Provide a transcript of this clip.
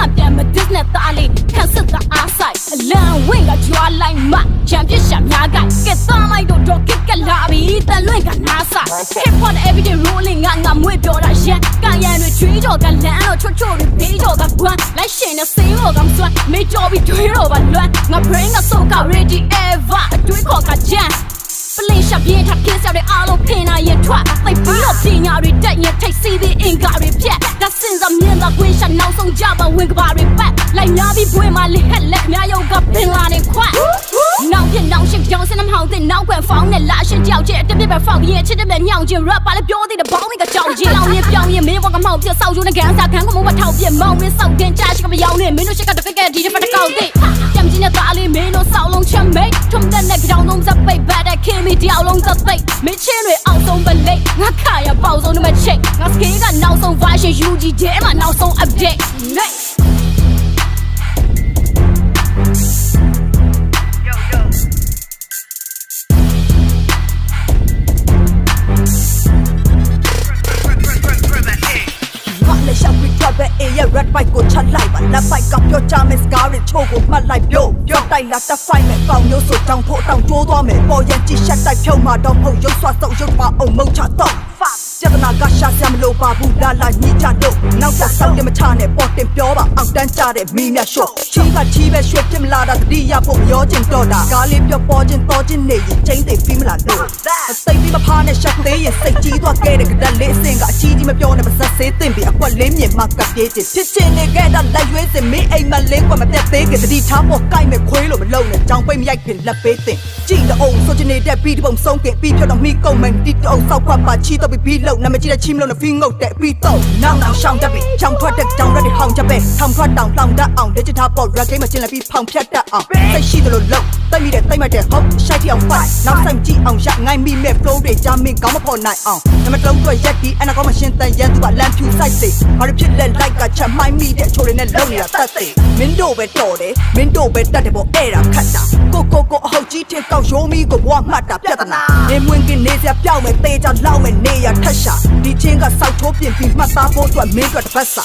ငါပြန်မဒစ်နဲ့သားလေးခန့်စစ်တာအားဆိုင်အလံဝင့်ကကြွားလိုက်မှချန်ပီယံရှာများကကဲသားလိုက်တော့ကစ်ကလာပြီးတလွင့်ကနားဆိုင် Hip Hop everyday rolling ငါမွေးပြောတာရန်ကရန်တွေချွေးကြော်ကလမ်းတော့ချွတ်ချွတ်တွေဘေးကြော်ကကွမ်းလိုက်ရှင်နဲ့စိမ်းတော့ကမစွမ်းမေးကြော်ပြီးတွေးတော့ပါလွမ်းငါ brain ကဆိုက ready ever အတွေးခေါ်ကကြမ်းပလင်ရှာပြင်းထပ်ခင်းဆောက်တဲ့အားလုံးဖင်နာရင်ထွက်သိပ်ပြီးတော့ပညာတွေတက်ရင်ထိတ်စီးပြီးအင်္ဂါတွေပြက်ဒါစင်စမြင်သာခွင့်ရှာနောက်ဆုံးကြပါဝင်ကဘာတွေပတ်လိုက်များပြီးဘွေမှာလေးဟက်လက်များရုပ်ကပင်လာနေခွတ်နောက်ပြနောက်ရှင်းကြောင်စင်းနှမောင်းတဲ့နောက်ကွယ်ဖောင်းနဲ့လာရှင်းကြောက်ချက်အတက်ပြပဲဖောက်ရင်ချစ်တဲ့ပဲညောင်ချင်း rap ပါလေပြောသေးတယ်ဘောင်းတွေကကြောင်ချင်းလောင်ရင်ပြောင်းရင်မင်းဘကမောက်ပြဆောက်ရုံနဲ့ကန်စားခံကမမထောက်ပြမောင်းရင်းဆောက်တင်ချရှိကမယောင်းနေမင်းတို့ရှိကတဖက်ကဒီတစ်ဖက်ကောက်တဲ့ကြမ်းကြီးနဲ့သားလေးမင်းတို့ဆောက်လုံးချက်မိတ်ထုံတဲ့နဲ့ကြောင်သုံးစပိတ်ဘတ်တဲ့ခင်မီတယောက်လုံးသသိမင်းချင်းတွေအောက်ဆုံးပလိတ်ငါခါရပေါဆုံးနဲ့မချိတ်ငါစကေးကနောက်ဆုံး version UG ထဲမှာနောက်ဆုံး update red bike ကိုချလိုက်ပါလက်ပိုက်ကပြောချမယ်စကားတွေချိုးကိုမှတ်လိုက်ပြောတိုက်လာတက်ဖိုင်မဲ့ပေါင်မျိုးဆိုတောင်ဖို့တောင်ကျိုးသွားမယ်ပေါ်ရင်ကြည့်ရှက်တိုက်ဖြုံမှာတော့မဟုတ်ရုပ်ဆွတ်ရုပ်ပါအောင်မုံချတော့ပြဿနာကရှာစရာမလိုပါဘူးလာလာညှိကြတော့နောက်ကျဆောက်တယ်မချနဲ့ပေါ်တင်ပြောပါအောက်တန်းကြတဲ့မီးမြရှော့ချီးကချီးပဲရွှေပြမလာတာတတိယဖို့မျောချင်းတော့တာကားလေးပြောပေါ်ချင်းတော်ချင်းနေရင်ချင်းသိပြီးမလားလို့အသိပြီးမဖားနဲ့ရှက်သေးရင်စိတ်ကြီးသွားခဲ့တဲ့ကတလေးအစင်ကအကြီးကြီးမပြောနဲ့မဆက်သေးတင်ပြီးအကွက်လေးမြင်မှကပြေးချင်ဖြစ်ချင်နေခဲ့တာလက်ရွေးစင်မင်းအိမ်မလေးကွက်မပြတ်သေးကတတိထားပေါ်ကိုက်မဲ့ခွေးလို့မလုံးနဲ့ကြောင်ပိတ်မရိုက်ခင်လက်ပေးတင်ကြည့်တဲ့အောင်ဆိုချင်နေတဲ့ပြီးတစ်ပုံဆုံးခင်ပြီးဖြတ်တော့မိကုန်မယ်တီတုံဆောက်ခွက်ပါချီတော့ပြီးလုံးနမကြည့်တဲ့ချီမလို့နဲ့ဖီးငုတ်တဲ့ပြီးတော့နောက်ရှောင်းတတ်ပြီးချောင်းထွက်တဲ့ကြောင်ရက်တွေဟောင်းချက်ပဲထောင်ထွက်တောင်တောင်တတ်အောင်လက်ချထားပေါ်ရက်ကိမချင်းလည်းပြီးဖောင်ဖြတ်တတ်အောင်သိရှိတယ်လို့လုံးတိတ်မိတဲ့တိတ်မတဲ့ဟုတ်ရှိုက်တီအောင်ဖိုက်နောက်ဆိုင်ကြည့်အောင်ရငိုင်းမိမဲ့ flow တွေကြားမင်းကောင်းမဖော်နိုင်အောင်နမတုံးတွေ့ရက်ဒီအနာကောမရှင်တန်ရန်သူကလမ်းဖြူဆိုင်စေဘာလို့ဖြစ်လဲလိုက်ကချက်မိုင်းမိတဲ့ချိုတွေနဲ့လုံနေတာတတ်စေမင်းတို့ပဲတော်တယ်မင်းတို့ပဲတတ်တယ်ပေါ့အဲ့ဒါခတ်တာကိုအဟုတ်ကြီးထင်ကောက်ရိုးမီကိုဘွားမှတ်တာပြဿနာနေမွင်းကင်းနေစရာပြောင်းမယ်တေးကြလောက်မယ်နေရထက်ရှာဒီချင်းကစောက်ထိုးပြင်ပြီးမှတ်သားဖို့အတွက်မင်းတို့တစ်ဖက်စာ